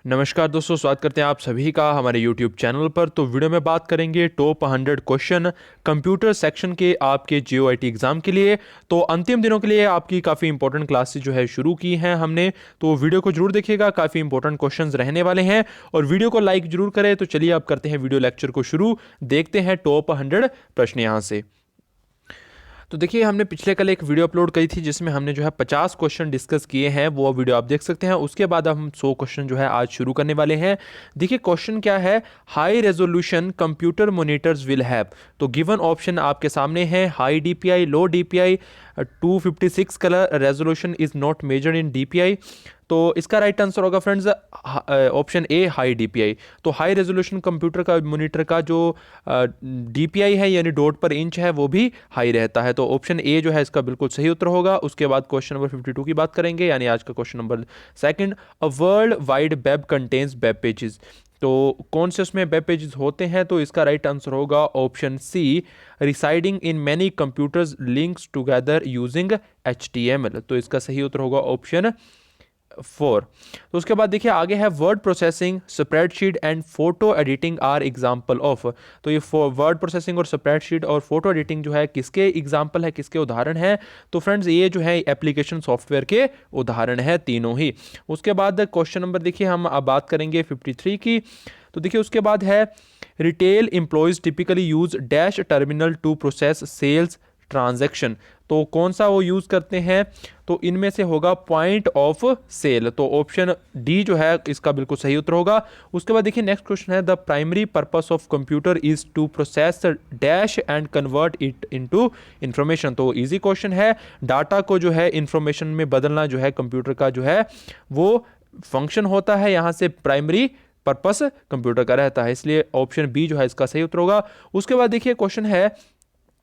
नमस्कार दोस्तों, स्वागत करते हैं आप सभी का हमारे YouTube चैनल पर। तो वीडियो में बात करेंगे टॉप 100 क्वेश्चन कंप्यूटर सेक्शन के आपके JOIT एग्ज़ाम के लिए। तो अंतिम दिनों के लिए आपकी काफ़ी इंपॉर्टेंट क्लासेस जो है शुरू की हैं हमने, तो वीडियो को जरूर देखिएगा, काफ़ी इंपॉर्टेंट क्वेश्चंस रहने वाले हैं और वीडियो को लाइक जरूर करें। तो चलिए अब करते हैं वीडियो लेक्चर को शुरू, देखते हैं टॉप 100 प्रश्न यहाँ से। तो देखिए, हमने पिछले कल एक वीडियो अपलोड करी थी जिसमें हमने जो है 50 क्वेश्चन डिस्कस किए हैं, वो वीडियो आप देख सकते हैं। उसके बाद हम 100 क्वेश्चन जो है आज शुरू करने वाले हैं। देखिए क्वेश्चन क्या है, high resolution computer monitors will have. तो गिवन ऑप्शन आपके सामने है, high DPI, low DPI, 256 colour resolution is not measured in DPI। तो इसका राइट आंसर होगा friends option A, high DPI। तो हाई रेजोल्यूशन कंप्यूटर का मॉनिटर का जो DPI है यानी डॉट पर इंच है वो भी हाई रहता है। तो ऑप्शन ए जो है इसका बिल्कुल सही उत्तर होगा। उसके बाद क्वेश्चन नंबर 52 की बात करेंगे, यानी आज का question number second. A world wide web contains web pages. तो कौन से उसमें वेब पेजेस होते हैं? तो इसका राइट आंसर होगा option C, residing in many computers links together using HTML। तो इसका सही उत्तर होगा ऑप्शन 4। तो उसके बाद देखिए आगे है, word processing, spreadsheet and photo editing are example of. तो ये वर्ड प्रोसेसिंग और स्प्रेडशीट और फोटो एडिटिंग जो है किसके एग्जाम्पल है, किसके उदाहरण है? तो फ्रेंड्स ये जो है एप्लीकेशन सॉफ्टवेयर के उदाहरण है तीनों ही। उसके बाद क्वेश्चन नंबर देखिए हम अब बात करेंगे 53 की। तो देखिए उसके बाद है, retail employees typically use dash terminal to process sales transaction. तो कौन सा वो यूज करते हैं? तो इनमें से होगा पॉइंट ऑफ सेल। तो ऑप्शन डी जो है इसका बिल्कुल सही उत्तर होगा। उसके बाद देखिए नेक्स्ट क्वेश्चन है, the primary purpose of computer is to process dash and convert it into information. तो इजी क्वेश्चन है, डाटा को जो है इंफॉर्मेशन में बदलना जो है कंप्यूटर का जो है वो फंक्शन होता है। यहाँ से प्राइमरी पर्पस कंप्यूटर का रहता है, इसलिए ऑप्शन बी जो है इसका सही उत्तर होगा। उसके बाद देखिए क्वेश्चन है,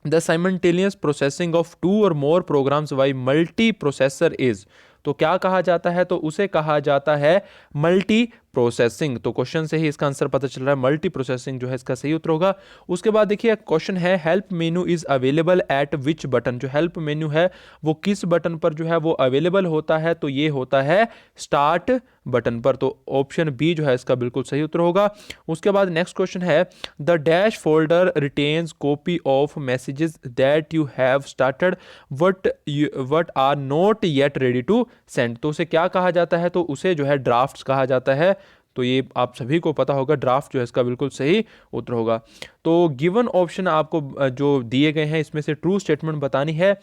the simultaneous processing of 2 or more programs by multi processor is. तो क्या कहा जाता है? तो उसे कहा जाता है मल्टी प्रोसेसिंग। तो क्वेश्चन से ही इसका आंसर पता चल रहा है, मल्टी प्रोसेसिंग जो है इसका सही उत्तर होगा। उसके बाद देखिए क्वेश्चन है, help menu is available at which button. जो हेल्प मेन्यू है वो किस बटन पर जो है वो अवेलेबल होता है? तो ये होता है स्टार्ट बटन पर। तो ऑप्शन बी जो है इसका बिल्कुल सही उत्तर होगा। उसके बाद नेक्स्ट क्वेश्चन है, the dash folder retains copy of messages that you have started what are not yet ready to send. तो उसे क्या कहा जाता है? तो उसे जो है ड्राफ्ट्स कहा जाता है। तो ये आप सभी को पता होगा, ड्राफ्ट जो है इसका बिल्कुल सही उत्तर होगा। तो गिवन ऑप्शन आपको जो दिए गए हैं इसमें से ट्रू स्टेटमेंट बतानी है।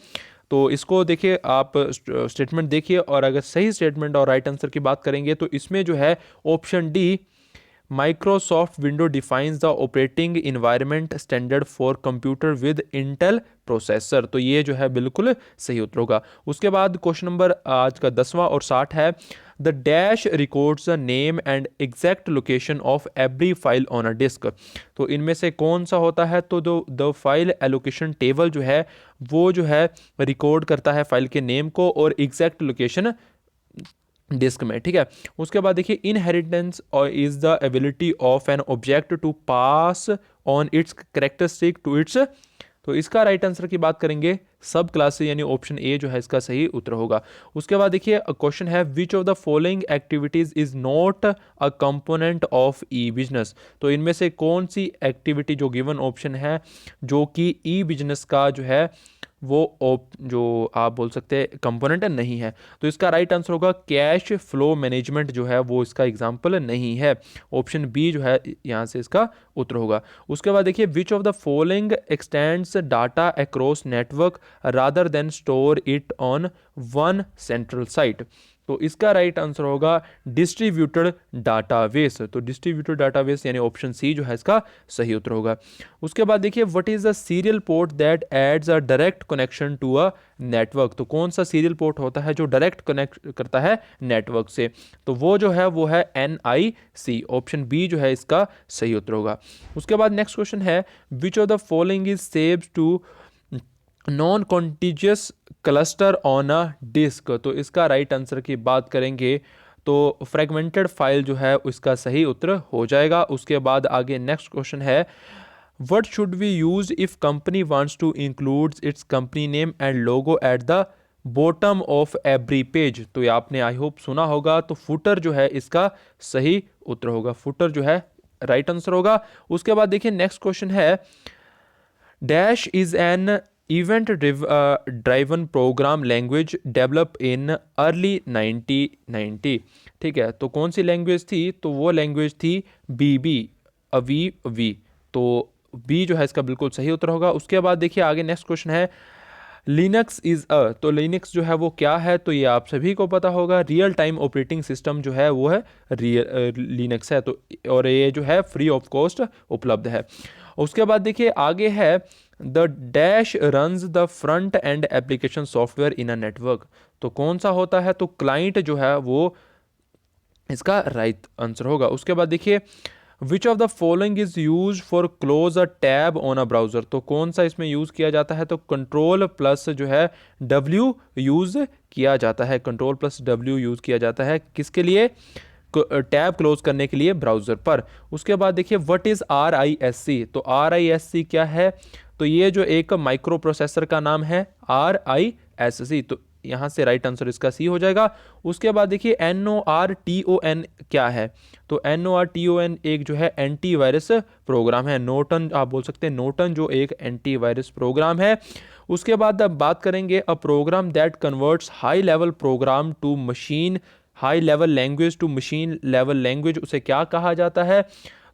तो इसको देखिए, आप स्टेटमेंट देखिए और अगर सही स्टेटमेंट और राइट आंसर की बात करेंगे तो इसमें जो है option D, Microsoft window defines the operating environment standard for computer with Intel processor. तो ये जो है बिल्कुल सही उत्तर होगा। उसके बाद क्वेश्चन नंबर आज का 10वां और 60 है, the dash records the name and exact location of every file on a disk. तो इनमें से कौन सा होता है? तो द फाइल एलोकेशन टेबल जो है वो जो है रिकॉर्ड करता है फाइल के नेम को और एग्जैक्ट लोकेशन डिस्क में, ठीक है। उसके बाद देखिए, inheritance is the ability of an object to pass on its characteristic to its. तो इसका राइट आंसर की बात करेंगे सब क्लासेस, यानी ऑप्शन ए जो है इसका सही उत्तर होगा। उसके बाद देखिए क्वेश्चन है, which of the following activities is not a component of E business. तो इनमें से कौन सी एक्टिविटी जो गिवन ऑप्शन है जो कि ई बिजनेस का जो है वो जो आप बोल सकते हैं कंपोनेंट नहीं है? तो इसका राइट आंसर होगा कैश फ्लो मैनेजमेंट जो है वो इसका एग्जाम्पल नहीं है। ऑप्शन बी जो है यहाँ से इसका उत्तर होगा। उसके बाद देखिए, which of the following extends data across network rather than store it on one central site. तो इसका राइट आंसर होगा डिस्ट्रीब्यूटेड डाटाबेस। तो डिस्ट्रीब्यूटेड डाटाबेस यानी ऑप्शन सी जो है इसका सही उत्तर होगा। उसके बाद देखिए, what is the serial port that adds a direct connection to a network. तो कौन सा सीरियल पोर्ट होता है जो डायरेक्ट कनेक्ट करता है नेटवर्क से? तो वो जो है वो है NIC। ऑप्शन बी जो है इसका सही उत्तर होगा। उसके बाद नेक्स्ट क्वेश्चन है, which of the following is saves to non contiguous cluster on a disk. तो इसका राइट आंसर की बात करेंगे तो फ्रेगमेंटेड फाइल जो है उसका सही उत्तर हो जाएगा। उसके बाद आगे नेक्स्ट क्वेश्चन है, what should we use if company wants to include its company name and logo at the bottom of every page, तो ये आपने आई होप सुना होगा, तो फुटर जो है इसका सही उत्तर होगा, फुटर जो है राइट आंसर होगा। उसके बाद देखिए नेक्स्ट क्वेश्चन है, dash is an event driven programme language develop in early 1990। ठीक है, तो कौन सी लैंग्वेज थी, तो वो लैंग्वेज थी बीबी, अवी वी, तो बी जो है इसका बिल्कुल सही उत्तर होगा। उसके बाद देखिए आगे नेक्स्ट क्वेश्चन है, लिनक्स इज अ, तो लिनक्स जो है वो क्या है, तो ये आप सभी को पता होगा, रियल टाइम ऑपरेटिंग सिस्टम जो है वो है लिनक्स है, तो और ये जो है फ्री ऑफ कॉस्ट उपलब्ध है। उसके बाद देखिए आगे है, the dash runs the front end application software in a network, तो कौन सा होता है, तो क्लाइंट जो है वो इसका राइट आंसर होगा। उसके बाद देखिए, which of the following is use for close a tab on a browser, तो कौन सा इसमें यूज किया जाता है, तो कंट्रोल प्लस जो है डब्ल्यू यूज किया जाता है, कंट्रोल प्लस डब्ल्यू यूज किया जाता है किसके लिए, टैब क्लोज करने के लिए ब्राउजर पर। उसके बाद देखिए, व्हाट इज RISC, तो RISC क्या है, तो ये जो एक माइक्रो प्रोसेसर का नाम है RISC, तो यहाँ से राइट आंसर इसका सी हो जाएगा। उसके बाद देखिए NORTON क्या है, तो NORTON एक जो है एंटीवायरस प्रोग्राम है, नोटन आप बोल सकते हैं, नोटन जो एक एंटीवायरस प्रोग्राम है। उसके बाद अब बात करेंगे, a program that converts high level program to machine high level language to machine level language, उसे क्या कहा जाता है,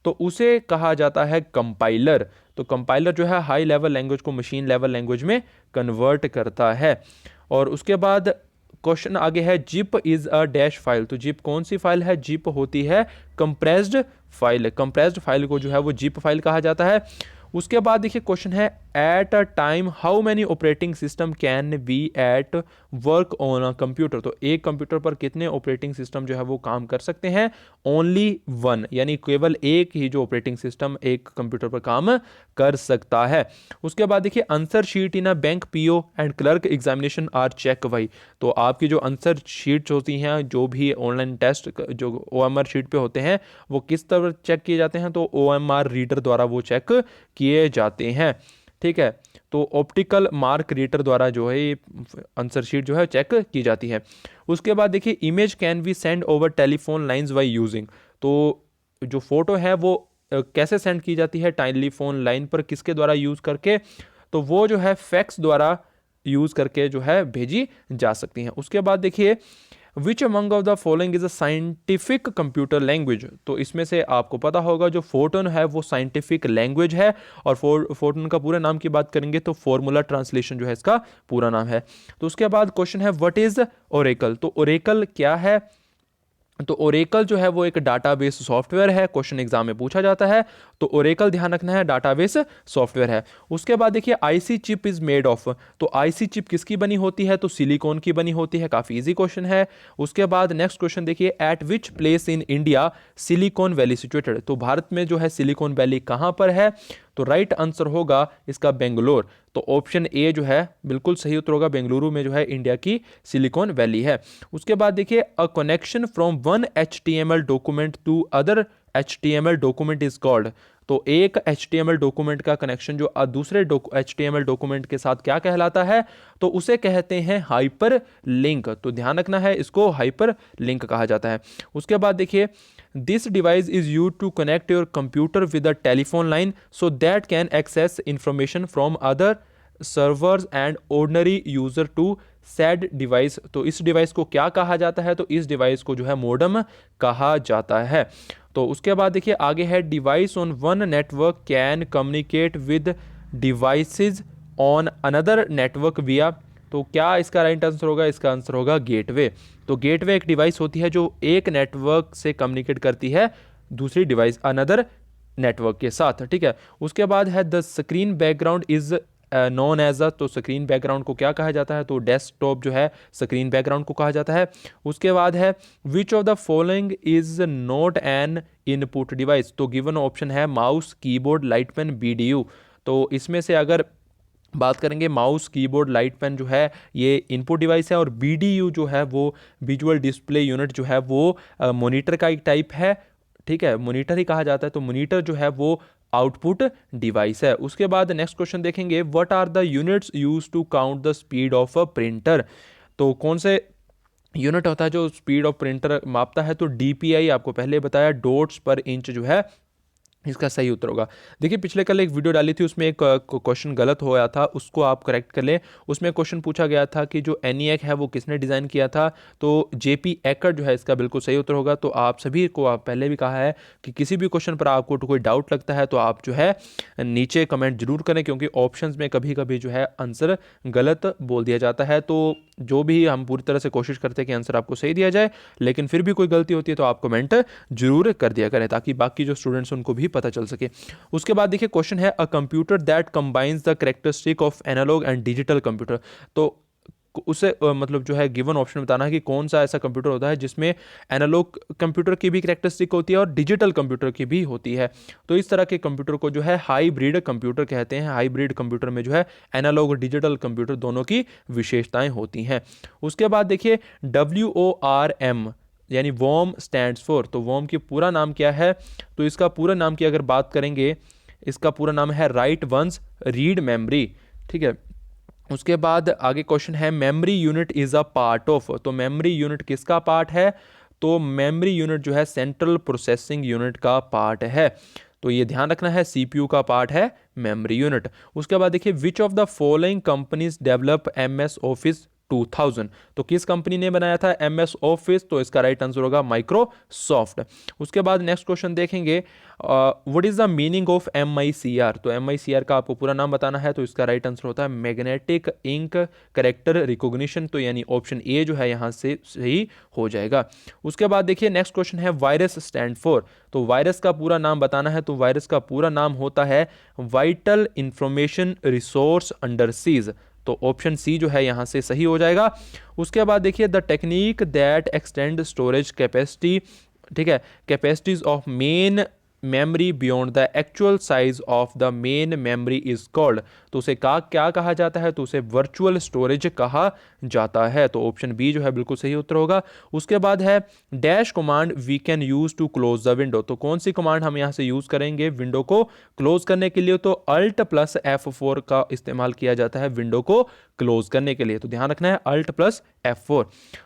तो उसे कहा जाता है कंपाइलर, तो कंपाइलर जो है हाई लेवल लैंग्वेज को मशीन लेवल लैंग्वेज में कन्वर्ट करता है। और उसके बाद क्वेश्चन आगे है, zip is a dash file, तो जिप कौन सी फाइल है, जिप होती है कंप्रेस्ड फाइल, कंप्रेस्ड फाइल को जो है वो जिप फाइल कहा जाता है। उसके बाद देखिए क्वेश्चन है, at a time how many operating system can be at work on a computer, तो एक कंप्यूटर पर कितने ऑपरेटिंग सिस्टम जो है वो काम कर सकते हैं, ओनली वन, यानी केवल एक ही जो ऑपरेटिंग सिस्टम एक कंप्यूटर पर काम कर सकता है। उसके बाद देखिए, answer sheet in a bank PO and clerk examination are check by, तो आपकी जो आंसर शीट्स होती हैं, जो भी ऑनलाइन टेस्ट जो OMR शीट पे होते हैं, वो किस तरह चेक किए जाते हैं, तो OMR रीडर द्वारा वो चेक किए जाते हैं। ठीक है, तो ऑप्टिकल मार्क रीडर द्वारा जो है ये आंसर शीट जो है चेक की जाती है। उसके बाद देखिए, image can be send over telephone lines by using, तो जो फोटो है वो कैसे सेंड की जाती है टेलीफोन लाइन पर, किसके द्वारा यूज करके, तो वो जो है फैक्स द्वारा यूज करके जो है भेजी जा सकती हैं। उसके बाद देखिए, which among of the following is a scientific computer language, तो इसमें से आपको पता होगा जो फोर्टन है वो साइंटिफिक लैंग्वेज है, और फोर्टन का पूरे नाम की बात करेंगे तो फॉर्मूला ट्रांसलेशन जो है इसका पूरा नाम है। तो उसके बाद क्वेश्चन है, व्हाट इज ओरेकल, तो ओरेकल क्या है, तो ओरेकल जो है वो एक डाटाबेस सॉफ्टवेयर है, क्वेश्चन एग्जाम में पूछा जाता है, तो ओरेकल ध्यान रखना है डाटाबेस सॉफ्टवेयर है। उसके बाद देखिए, IC chip is made of, तो आईसी चिप किसकी बनी होती है, तो सिलिकॉन की बनी होती है, काफी इजी क्वेश्चन है। उसके बाद नेक्स्ट क्वेश्चन देखिए, eight which place in India silicon valley situated, तो भारत में जो है सिलिकॉन वैली कहां पर है, तो राइट आंसर होगा इसका बेंगलोर, तो ऑप्शन ए जो है बिल्कुल सही उत्तर होगा, बेंगलुरु में जो है इंडिया की सिलिकॉन वैली है। उसके बाद देखिए, a connection from one HTML document to other HTML document is called, तो एक HTML डॉक्यूमेंट का कनेक्शन जो दूसरे HTML डॉक्यूमेंट के साथ क्या कहलाता है, तो उसे कहते हैं हाइपर लिंक, तो ध्यान रखना है इसको हाइपर लिंक कहा जाता है। उसके बाद देखिए, this device is use to connect your computer with a telephone line so that can access information from other servers and ordinary user to said device, तो इस डिवाइस को क्या कहा जाता है, तो इस डिवाइस को जो है मोडम कहा जाता है। तो उसके बाद देखिए आगे है, device on one network can communicate with devices on another network विया, तो क्या इसका राइट आंसर होगा, इसका आंसर होगा गेटवे, तो गेटवे एक डिवाइस होती है जो एक नेटवर्क से कम्युनिकेट करती है दूसरी डिवाइस अनदर नेटवर्क के साथ। ठीक है, उसके बाद है, the screen background is known as a, तो स्क्रीन बैकग्राउंड को क्या कहा जाता है, तो डेस्कटॉप जो है स्क्रीन बैकग्राउंड को कहा जाता है। उसके बाद है, which of the following is not an input device, तो गिवन ऑप्शन है mouse, keyboard, light pen, BDU, तो इसमें से अगर बात करेंगे, माउस, कीबोर्ड, लाइट पेन जो है ये इनपुट डिवाइस है, और BDU जो है वो विजुअल डिस्प्ले यूनिट जो है वो मॉनिटर का एक टाइप है। ठीक है, मॉनिटर ही कहा जाता है, तो मॉनिटर जो है वो आउटपुट डिवाइस है। उसके बाद नेक्स्ट क्वेश्चन देखेंगे, what are the units use to count the speed of a printer, तो कौन से यूनिट होता है जो स्पीड ऑफ प्रिंटर मापता है? तो DPI आपको पहले बताया, डॉट्स पर इंच जो है इसका सही उत्तर होगा। देखिए पिछले कल एक वीडियो डाली थी, उसमें एक क्वेश्चन गलत हो गया था, उसको आप करेक्ट कर लें। उसमें क्वेश्चन पूछा गया था कि जो ENIAC है वो किसने डिज़ाइन किया था? तो JP एकर्ट जो है इसका बिल्कुल सही उत्तर होगा। तो आप सभी को आप पहले भी कहा है कि किसी भी क्वेश्चन पर आपको तो कोई डाउट लगता है तो आप जो है नीचे कमेंट जरूर करें, क्योंकि ऑप्शंस में कभी कभी जो है आंसर गलत बोल दिया जाता है। तो जो भी हम पूरी तरह से कोशिश करते हैं कि आंसर आपको सही दिया जाए, लेकिन फिर भी कोई गलती होती है तो आप कमेंट जरूर कर दिया करें, ताकि बाकी जो स्टूडेंट्स उनको भी पता चल सके। उसके बाद देखिए क्वेश्चन है, a computer that combines the characteristic of analog and digital computer. तो उसे मतलब जो है गिवन ऑप्शन बताना है कि कौन सा ऐसा कंप्यूटर होता है जिसमें एनालॉग कंप्यूटर की भी कैरेक्टरिस्टिक होती है और डिजिटल कंप्यूटर की भी होती है। तो इस तरह के कंप्यूटर को जो है हाइब्रिड कंप्यूटर कहते हैं। हाइब्रिड कंप्यूटर में जो है एनालॉग और डिजिटल कंप्यूटर दोनों की विशेषताएं होती हैं। उसके बाद देखिए WORM यानी वॉर्म स्टैंड्स फॉर। तो वॉर्म की पूरा नाम क्या है? तो इसका पूरा नाम की अगर बात करेंगे, इसका पूरा नाम है राइट वंस रीड मेमोरी। ठीक है। उसके बाद आगे क्वेश्चन है, memory unit is a part of. तो मेमोरी यूनिट किसका पार्ट है? तो मेमोरी यूनिट जो है सेंट्रल प्रोसेसिंग यूनिट का पार्ट है। तो ये ध्यान रखना है, CPU का पार्ट है मेमोरी यूनिट। उसके बाद देखिए, which of the following companies develop MS office 2000। तो किस कंपनी ने बनाया था MS ऑफिस? तो इसका राइट आंसर होगा माइक्रोसॉफ्ट। उसके बाद नेक्स्ट क्वेश्चन देखेंगे, what is the meaning of MICR। तो MICR का आपको पूरा नाम बताना है। तो इसका राइट आंसर होता है मैग्नेटिक इंक कैरेक्टर रिकॉग्निशन। तो यानी ऑप्शन ए जो है यहाँ से सही हो जाएगा। उसके बाद देखिए नेक्स्ट क्वेश्चन है, वायरस स्टैंड फॉर। तो वायरस का पूरा नाम बताना है। तो वायरस का पूरा नाम होता है vital information resource under seize. तो ऑप्शन सी जो है यहां से सही हो जाएगा। उसके बाद देखिए, the technique that extend storage capacity, ठीक है, capacities of main memory beyond the actual size of the main memory is called. तो उसे क्या कहा जाता है? तो उसे वर्चुअल स्टोरेज कहा जाता है। तो ऑप्शन बी जो है बिल्कुल सही उत्तर होगा। उसके बाद है, dash command we can use to close the window. तो कौन सी कमांड हम यहाँ से यूज करेंगे विंडो को क्लोज करने के लिए? तो Alt+F4 का इस्तेमाल किया जाता है विंडो को क्लोज करने के लिए। तो ध्यान रखना है Alt+F4।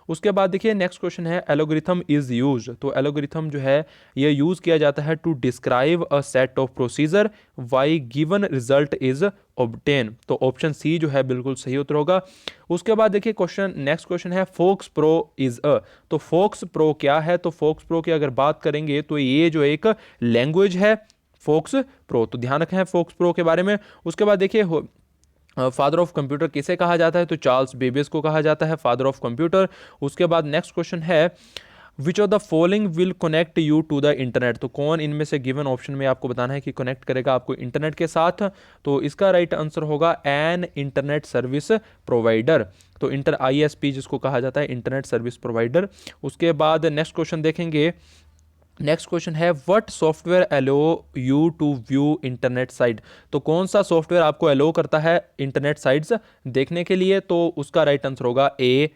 उसके बाद देखिए नेक्स्ट क्वेश्चन है, एलोगरिथम इज यूज। तो एलोगरिथम जो है ये यूज किया जाता है to describe a set of procedure why given result is obtain. तो ऑप्शन सी जो है बिल्कुल सही उत्तर होगा। उसके बाद देखिए क्वेश्चन, नेक्स्ट क्वेश्चन है, फोक्स प्रो इज अ। तो फोक्स प्रो क्या है? तो फोक्स प्रो की अगर बात करेंगे तो ये जो एक लैंग्वेज है फोक्स प्रो। तो ध्यान रखें फोक्स प्रो के बारे में। उसके बाद देखिए, फादर ऑफ कंप्यूटर किसे कहा जाता है? तो चार्ल्स बेबेज को कहा जाता है फादर ऑफ कंप्यूटर। उसके बाद नेक्स्ट क्वेश्चन है, which of the following will connect you to the internet. तो कौन इनमें से गिवन ऑप्शन में आपको बताना है कि कनेक्ट करेगा आपको इंटरनेट के साथ? तो इसका राइट आंसर होगा एन इंटरनेट सर्विस प्रोवाइडर। तो ISP जिसको कहा जाता है इंटरनेट सर्विस प्रोवाइडर। उसके बाद नेक्स्ट क्वेश्चन देखेंगे। नेक्स्ट क्वेश्चन है, what software allow you to view internet site. तो कौन सा सॉफ्टवेयर आपको अलो करता है इंटरनेट साइट्स देखने के लिए? तो उसका राइट आंसर होगा ए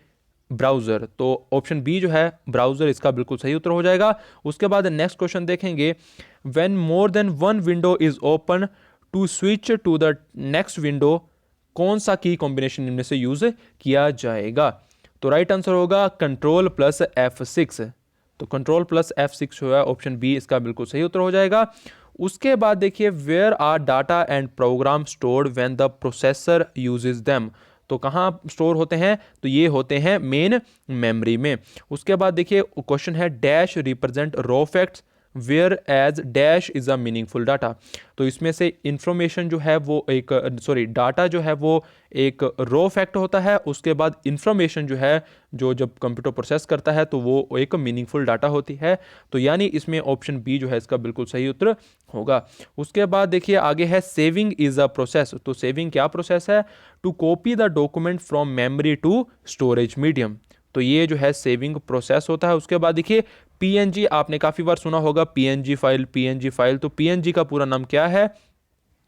ब्राउजर। तो ऑप्शन बी जो है ब्राउजर इसका बिल्कुल सही उत्तर हो जाएगा। उसके बाद नेक्स्ट क्वेश्चन देखेंगे, when more than one window is open to switch to the next window, कौन सा की कॉम्बिनेशन इनमें से यूज किया जाएगा? तो राइट आंसर होगा Ctrl+F6। तो Ctrl+F6 जो है ऑप्शन बी इसका बिल्कुल सही उत्तर हो जाएगा। उसके बाद देखिए, where are data and program stored when the processor uses them. तो कहाँ स्टोर होते हैं? तो ये होते हैं मेन मेमोरी में। उसके बाद देखिए क्वेश्चन है, dash represent raw facts where as dash is a meaningful data. तो इसमें से इंफॉर्मेशन जो है वो एक डाटा जो है वो एक रॉ फैक्ट होता है। उसके बाद इंफॉर्मेशन जो है जो जब कंप्यूटर प्रोसेस करता है तो वो एक मीनिंगफुल डाटा होती है। तो यानी इसमें ऑप्शन बी जो है इसका बिल्कुल सही उत्तर होगा। उसके बाद देखिए आगे है, सेविंग इज अ प्रोसेस। तो सेविंग क्या प्रोसेस है? To copy the document from memory to storage medium. तो ये जो है सेविंग प्रोसेस होता है। उसके बाद देखिए, PNG आपने काफी बार सुना होगा, PNG फाइल। तो PNG का पूरा नाम क्या है?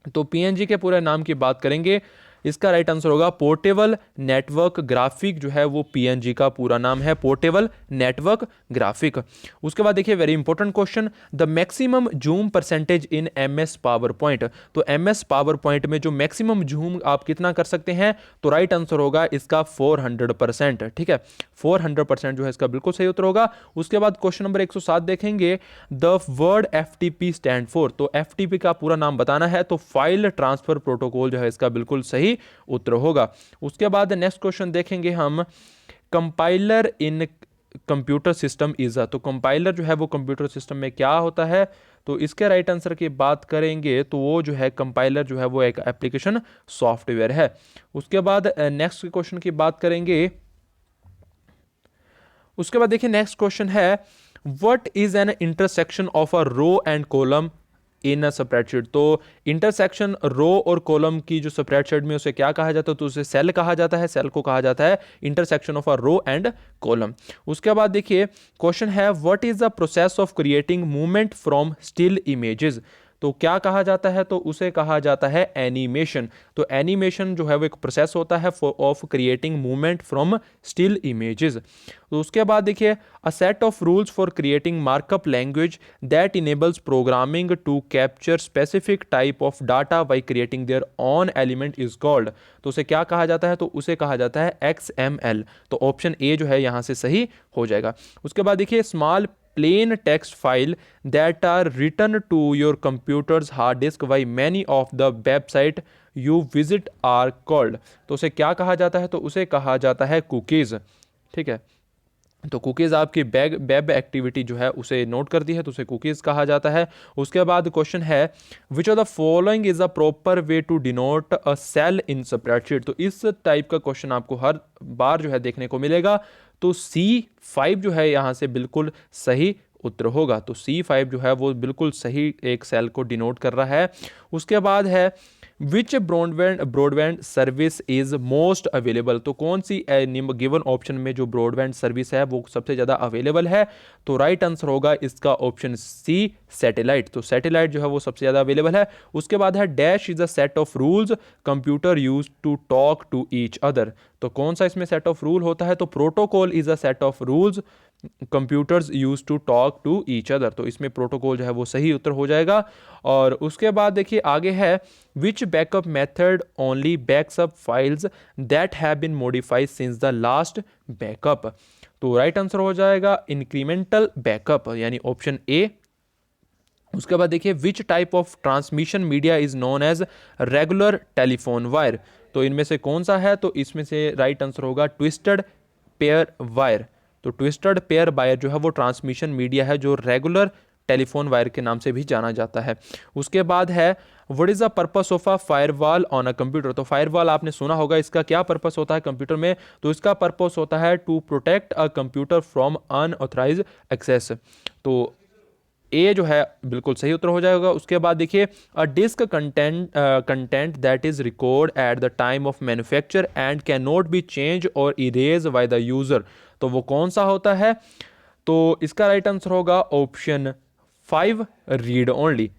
तो PNG के पूरे नाम की बात करेंगे, इसका राइट आंसर होगा पोर्टेबल नेटवर्क ग्राफिक, जो है वो पीएनजी का पूरा नाम है, पोर्टेबल नेटवर्क ग्राफिक। उसके बाद देखिए very important question, the maximum zoom percentage in MS power point. तो एमएस पावर पॉइंट में जो मैक्सिमम जूम आप कितना कर सकते हैं, तो राइट आंसर होगा इसका 400%। ठीक है, 400% जो है इसका बिल्कुल सही उत्तर होगा। उसके बाद क्वेश्चन नंबर 107 देखेंगे, the word FTP stand for. तो एफटीपी का पूरा नाम बताना है, तो फाइल ट्रांसफर प्रोटोकॉल जो है इसका बिल्कुल सही उत्तर होगा। उसके बाद नेक्स्ट क्वेश्चन देखेंगे हम, compiler in computer system is a. तो कंपाइलर जो है वो कंप्यूटर सिस्टम में क्या होता है, तो इसके राइट आंसर की बात करेंगे तो वो जो है कंपाइलर जो है वो एक एप्लीकेशन सॉफ्टवेयर है। उसके बाद नेक्स्ट क्वेश्चन की बात करेंगे। उसके बाद देखिए नेक्स्ट क्वेश्चन है, what is an intersection of a row and column in a spreadsheet. तो इंटरसेक्शन रो और कॉलम की जो स्प्रेडशीट में उसे क्या कहा जाता है, तो उसे सेल कहा जाता है, सेल को कहा जाता है intersection of a row and column. उसके बाद देखिए क्वेश्चन है, what is the process of creating movement from still images. तो क्या कहा जाता है, तो उसे कहा जाता है एनिमेशन। तो एनिमेशन जो है वो एक प्रोसेस होता है of creating movement from still images. तो उसके बाद देखिए, a set of rules for creating markup language that enables programming to capture specific type of data by creating their own element is called. तो उसे क्या कहा जाता है, तो उसे कहा जाता है XML। तो ऑप्शन ए जो है यहाँ से सही हो जाएगा। उसके बाद देखिए, small plain text file that are written to your computer's hard disk by many of the website you visit are called। तो उसे क्या कहा जाता है, तो उसे कहा जाता है कुकीज़। ठीक है, तो कुकीज़ आपकी वेब एक्टिविटी जो है उसे नोट करती है, तो उसे कुकीज़ कहा जाता है। उसके बाद क्वेश्चन है, which of the following is a proper way to denote a cell in spreadsheet. तो इस टाइप का क्वेश्चन आपको हर बार जो है देखने को मिलेगा। तो C5 जो है यहाँ से बिल्कुल सही उत्तर होगा। तो C5 जो है वो बिल्कुल सही एक सेल को डिनोट कर रहा है। उसके बाद है, which broadband service is most available. तो कौन सी गिवन ऑप्शन में जो ब्रॉडबैंड सर्विस है वो सबसे ज़्यादा अवेलेबल है, तो राइट आंसर होगा इसका ऑप्शन C, सैटेलाइट। तो सैटेलाइट जो है वो सबसे ज़्यादा अवेलेबल है। उसके बाद है, dash is a set of rules computer use to talk to each other. तो कौन सा इसमें सेट ऑफ रूल होता है, तो protocol is a set of rules computers use to talk to each other. तो इसमें प्रोटोकॉल जो है वो सही उत्तर हो जाएगा। और उसके बाद देखिए आगे है, which backup method only backs up files that have been modified since the last backup. तो राइट आंसर हो जाएगा इंक्रीमेंटल बैकअप, यानी ऑप्शन ए। उसके बाद देखिए, which type of transmission media is known as regular telephone wire. तो इनमें से कौन सा है, तो इसमें से राइट आंसर होगा ट्विस्टेड पेयर वायर। तो ट्विस्टेड पेयर वायर जो है वो ट्रांसमिशन मीडिया है जो रेगुलर टेलीफोन वायर के नाम से भी जाना जाता है। उसके बाद है, what is the purpose of a firewall on a computer. तो फायरवॉल आपने सुना होगा, इसका क्या पर्पस होता है कंप्यूटर में, तो इसका पर्पस होता है to protect a computer from unauthorized access. तो ए जो है बिल्कुल सही उत्तर हो जाएगा। उसके बाद देखिए, a disk content that is record at the time of manufacture and can not be change or erase by the user. तो वो कौन सा होता है, तो इसका राइट आंसर होगा ऑप्शन 5, रीड ओनली।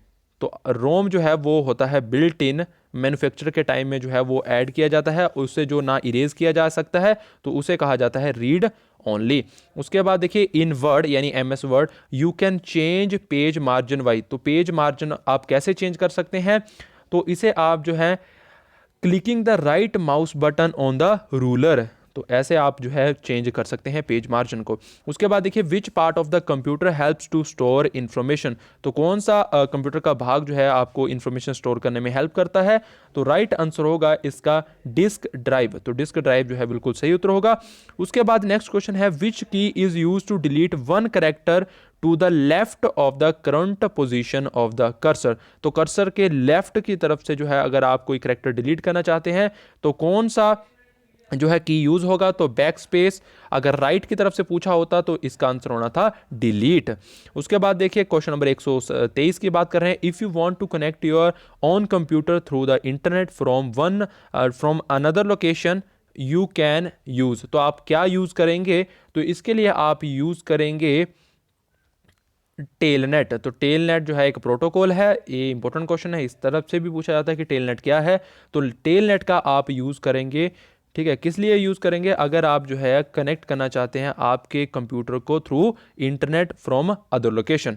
तो रोम जो है वो होता है बिल्ट इन, मैन्युफैक्चर के टाइम में जो है वो ऐड किया जाता है, उससे जो ना इरेज किया जा सकता है, तो उसे कहा जाता है रीड ओनली। उसके बाद देखिए, इन वर्ड यानी MS word, you can change page margin wise. तो पेज मार्जिन आप कैसे चेंज कर सकते हैं, तो इसे आप जो है clicking the right mouse button on the ruler, तो ऐसे आप जो है चेंज कर सकते हैं पेज मार्जिन को। उसके बाद देखिए, which part of the computer helps to store information. तो कौन सा कंप्यूटर का भाग जो है आपको इन्फॉर्मेशन स्टोर करने में हेल्प करता है, तो राइट आंसर होगा इसका डिस्क ड्राइव। तो डिस्क ड्राइव जो है बिल्कुल सही उत्तर होगा। उसके बाद नेक्स्ट क्वेश्चन है, which key is use to delete one character to the left of the current position of the cursor. तो कर्सर के लेफ्ट की तरफ से जो है अगर आप कोई कैरेक्टर डिलीट करना चाहते हैं, तो कौन सा जो है की यूज होगा, तो बैक स्पेस। अगर राइट की तरफ से पूछा होता तो इसका आंसर होना था डिलीट। उसके बाद देखिए क्वेश्चन नंबर 123 की बात कर रहे हैं, if you want to connect your own computer through the internet from another location you can use. तो आप क्या यूज करेंगे, तो इसके लिए आप यूज करेंगे टेलनेट। तो टेलनेट जो है एक प्रोटोकॉल है, ये इंपॉर्टेंट क्वेश्चन है, इस तरफ से भी पूछा जाता है कि टेलनेट क्या है। तो टेलनेट का आप यूज़ करेंगे, ठीक है, किस लिए यूज़ करेंगे, अगर आप जो है कनेक्ट करना चाहते हैं आपके कंप्यूटर को through internet from other location.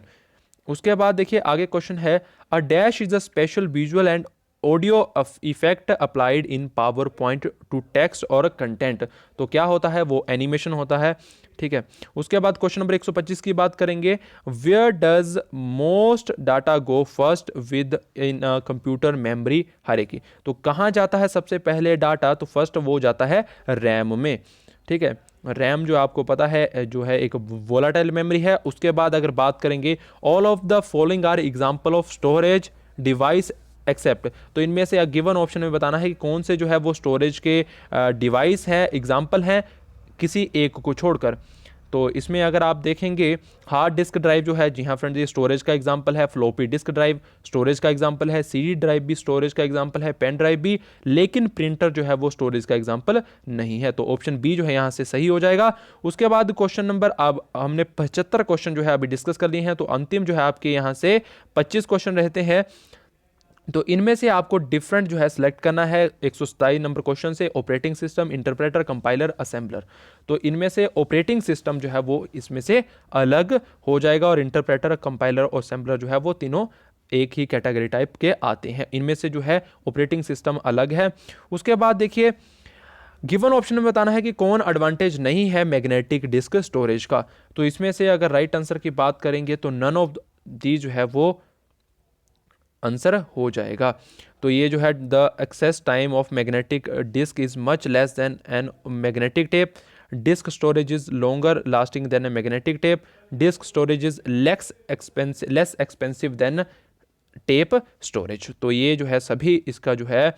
उसके बाद देखिए आगे क्वेश्चन है, a dash is a special visual and audio effect applied in power point two text और कंटेंट। तो क्या होता है, वो एनिमेशन होता है, ठीक है। उसके बाद क्वेश्चन नंबर 125 की बात करेंगे, where does most data go first with in computer memory hierarchy. तो कहाँ जाता है सबसे पहले डाटा, तो फर्स्ट वो जाता है रैम में, ठीक है। रैम जो आपको पता है जो है एक वोलाटाइल मेमोरी है। उसके बाद अगर बात करेंगे, all of the following are example of storage device except. तो इनमें से गिवन ऑप्शन में बताना है कि कौन से जो है वो स्टोरेज के डिवाइस हैं, एग्जांपल हैं, किसी एक को छोड़कर। तो इसमें अगर आप देखेंगे, हार्ड डिस्क ड्राइव जो है, जी हाँ फ्रेंड्स, ये स्टोरेज का एग्जांपल है। फ्लॉपी डिस्क ड्राइव स्टोरेज का एग्जांपल है। सीडी ड्राइव भी स्टोरेज का एग्जांपल है। पेन ड्राइव भी, लेकिन प्रिंटर जो है वो स्टोरेज का एग्जांपल नहीं है। तो ऑप्शन बी जो है यहाँ से सही हो जाएगा। उसके बाद क्वेश्चन नंबर, अब हमने 75 क्वेश्चन जो है अभी डिस्कस कर लिए हैं, तो अंतिम जो है आपके यहाँ से 25 क्वेश्चन रहते हैं। तो इनमें से आपको डिफरेंट जो है सिलेक्ट करना है। 127 नंबर क्वेश्चन से operating system, interpreter, compiler, assembler. तो इनमें से ऑपरेटिंग सिस्टम जो है वो इसमें से अलग हो जाएगा, और इंटरप्रेटर, कंपाइलर और असेंबलर जो है वो तीनों एक ही कैटेगरी टाइप के आते हैं। इनमें से जो है ऑपरेटिंग सिस्टम अलग है। उसके बाद देखिए, गिवन ऑप्शन में बताना है कि कौन एडवांटेज नहीं है मैग्नेटिक डिस्क स्टोरेज का। तो इसमें से अगर राइट आंसर की बात करेंगे तो नन ऑफ दी जो है वो आंसर हो जाएगा। तो ये जो है, the access time of magnetic disk is much less than an magnetic tape, disk storage is longer lasting than a magnetic tape, disk storage is less expensive than tape storage. तो ये जो है सभी इसका जो है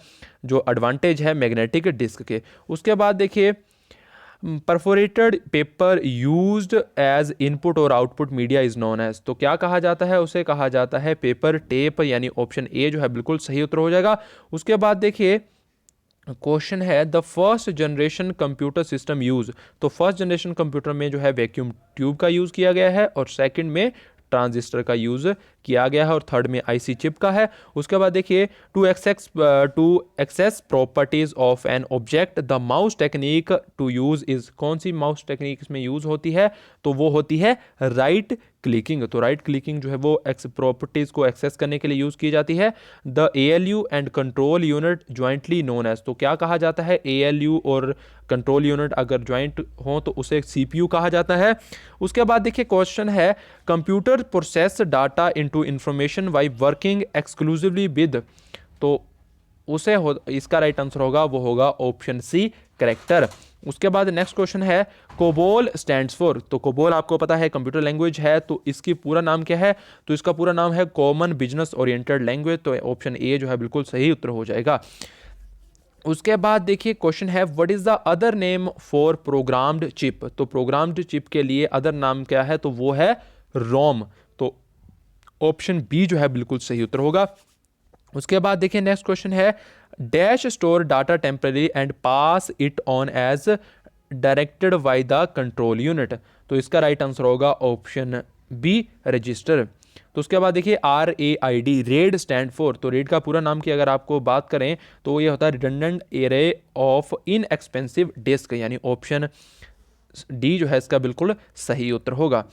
जो एडवांटेज है मैग्नेटिक डिस्क के। उसके बाद देखिए, perforated paper used as input or output media is known as. तो क्या कहा जाता है, उसे कहा जाता है पेपर टेप, यानी ऑप्शन ए जो है बिल्कुल सही उत्तर हो जाएगा। उसके बाद देखिए क्वेश्चन है, the first generation computer system use. तो फर्स्ट जनरेशन कंप्यूटर में जो है वैक्यूम ट्यूब का यूज किया गया है, और सेकंड में ट्रांजिस्टर का यूज किया गया है, और थर्ड में आईसी चिप का है। उसके बाद देखिए, to access properties of an object the mouse technique to use is. कौन सी माउस टेक्निक इसमें यूज होती है, तो वो होती है राइट क्लिकिंग। तो राइट क्लिकिंग जो है वो प्रॉपर्टीज को एक्सेस करने के लिए यूज की जाती है। The ALU and control unit jointly known as. तो क्या कहा जाता है, एएलयू और कंट्रोल यूनिट अगर ज्वाइंट हो तो उसे सीपीयू कहा जाता है। उसके बाद देखिए क्वेश्चन है, computer process data into information by working exclusively with. तो इसका राइट आंसर होगा, वो होगा ऑप्शन सी, करेक्टर। उसके बाद नेक्स्ट क्वेश्चन है, कोबोल स्टैंड्स फॉर। तो कोबोल आपको पता है कंप्यूटर लैंग्वेज है, तो इसकी पूरा नाम क्या है, तो इसका पूरा नाम है कॉमन बिजनेस ओरिएंटेड लैंग्वेज। तो ऑप्शन ए जो है बिल्कुल सही उत्तर हो जाएगा। उसके बाद देखिए क्वेश्चन है, what is the other name for programmed chip. तो प्रोग्राम्ड चिप के लिए अदर नाम क्या है, तो वो है रोम। तो ऑप्शन बी जो है बिल्कुल सही उत्तर होगा। उसके बाद देखिए नेक्स्ट क्वेश्चन है, dash store data temporary and pass it on as directed by the control unit. तो इसका राइट आंसर होगा ऑप्शन बी, रजिस्टर। तो उसके बाद देखिए, RAID, रेड स्टैंड फॉर। तो रेड का पूरा नाम की अगर आपको बात करें तो ये होता है redundant array of inexpensive disk, यानी ऑप्शन डी जो है इसका बिल्कुल सही उत्तर होगा,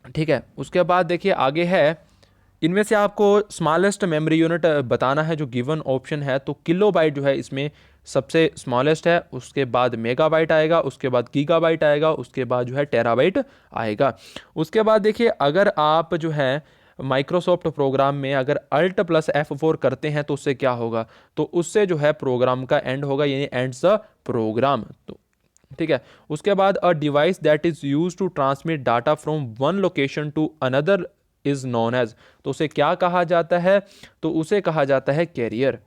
ठीक है। उसके बाद देखिए आगे है, इनमें से आपको स्मॉलेस्ट मेमोरी यूनिट बताना है जो गिवन ऑप्शन है। तो किलोबाइट जो है इसमें सबसे स्मॉलेस्ट है, उसके बाद मेगाबाइट आएगा, उसके बाद गीगाबाइट आएगा, उसके बाद जो है टेराबाइट आएगा। उसके बाद देखिए, अगर आप जो है माइक्रोसॉफ्ट प्रोग्राम में अगर Alt+F4 करते हैं तो उससे क्या होगा, तो उससे जो है प्रोग्राम का एंड होगा, यानी एंड्स द प्रोग्राम। तो ठीक है। उसके बाद, a device that is use to transmit data from one location to another is known as. तो उसे क्या कहा जाता है, तो उसे कहा जाता है कैरियर,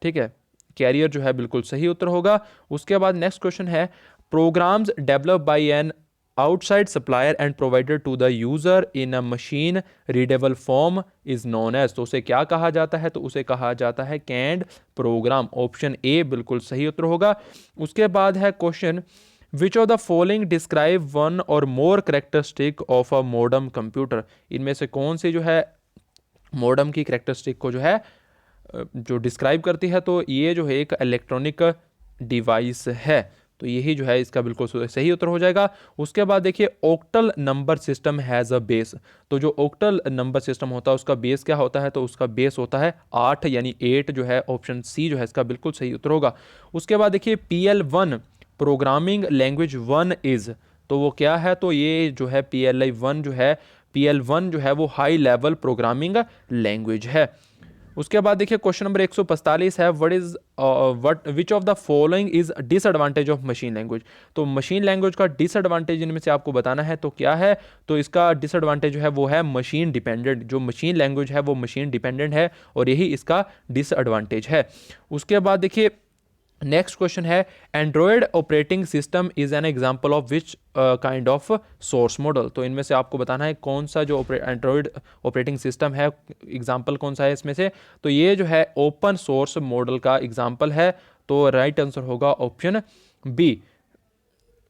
ठीक है। कैरियर जो है बिल्कुल सही उत्तर होगा। उसके बाद नेक्स्ट क्वेश्चन है, programs develop by an outside supplier and provided to the user in a machine readable form is known as. तो उसे क्या कहा जाता है, तो उसे कहा जाता है कैंड प्रोग्राम। ऑप्शन ए बिल्कुल सही उत्तर होगा। उसके बाद है question, which of the following describe one or more characteristic of a modern computer, इनमें से कौन सी जो है मॉडर्न की करेक्टरिस्टिक को जो है जो डिस्क्राइब करती है, तो ये जो है एक इलेक्ट्रॉनिक डिवाइस है, तो यही जो है इसका बिल्कुल सही उत्तर हो जाएगा। उसके बाद देखिए octal number system has a base, तो जो ऑक्टल नंबर सिस्टम होता है उसका बेस क्या होता है, तो उसका बेस होता है 8 यानी 8 जो है ऑप्शन सी जो है इसका बिल्कुल सही उत्तर होगा। उसके बाद देखिए PL1 प्रोग्रामिंग लैंग्वेज 1 इज़, तो वो क्या है, तो ये जो है PL1 जो है वो हाई लेवल प्रोग्रामिंग लैंग्वेज है। उसके बाद देखिए क्वेश्चन नंबर 145 है what which of the following is disadvantage of machine language, तो मशीन लैंग्वेज का डिसएडवांटेज इनमें से आपको बताना है, तो क्या है, तो इसका डिसएडवांटेज जो है वो है मशीन डिपेंडेंट, जो मशीन लैंग्वेज है वो मशीन डिपेंडेंट है और यही इसका डिसएडवांटेज है। उसके बाद देखिए नेक्स्ट क्वेश्चन है Android operating system is an example of which kind of source model, तो इनमें से आपको बताना है कौन सा जो एंड्रॉयड ऑपरेटिंग सिस्टम है एग्जांपल कौन सा है इसमें से, तो ये जो है ओपन सोर्स मॉडल का एग्जांपल है, तो राइट आंसर होगा ऑप्शन बी।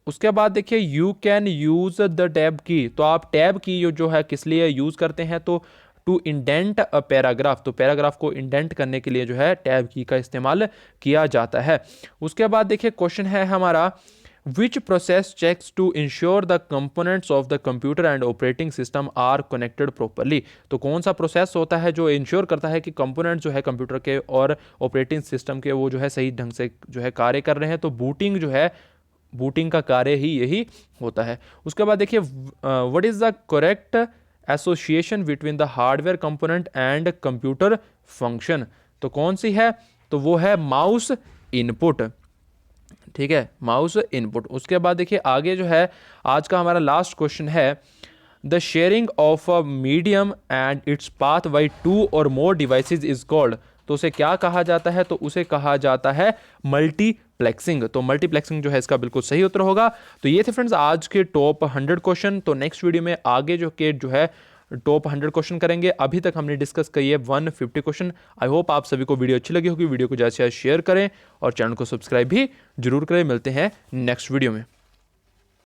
उसके बाद देखिए you can use the tab की, तो आप टैब की जो है किस लिए यूज करते हैं, तो टू इंडेंट अ पैराग्राफ, तो पैराग्राफ को इंडेंट करने के लिए जो है टैब की का इस्तेमाल किया जाता है। उसके बाद देखिए क्वेश्चन है हमारा which process checks to insure the components of the computer and operating system are connected properly, तो कौन सा प्रोसेस होता है जो इंश्योर करता है कि कंपोनेंट जो है कंप्यूटर के और ऑपरेटिंग सिस्टम के वो जो है सही ढंग से जो है कार्य कर रहे हैं, तो बूटिंग जो है बूटिंग का कार्य ही यही होता है। उसके बाद देखिए what is the correct association between the hardware component and computer function, तो कौन सी है, तो वो है माउस इनपुट, ठीक है, माउस इनपुट। उसके बाद देखिए आगे जो है आज का हमारा लास्ट क्वेश्चन है the sharing of a medium and its path by 2 or more devices is called, तो उसे क्या कहा जाता है, तो उसे कहा जाता है मल्टीप्लेक्सिंग, तो मल्टीप्लेक्सिंग जो है इसका बिल्कुल सही उत्तर होगा। तो ये थे फ्रेंड्स आज के टॉप 100 क्वेश्चन, तो नेक्स्ट वीडियो में आगे जो है टॉप 100 क्वेश्चन करेंगे। अभी तक हमने डिस्कस किए है 150 क्वेश्चन। आई होप आप सभी को वीडियो अच्छी लगी होगी, वीडियो को ज़्यादा से ज़्यादा शेयर करें और चैनल को सब्सक्राइब भी जरूर करें। मिलते हैं नेक्स्ट वीडियो में।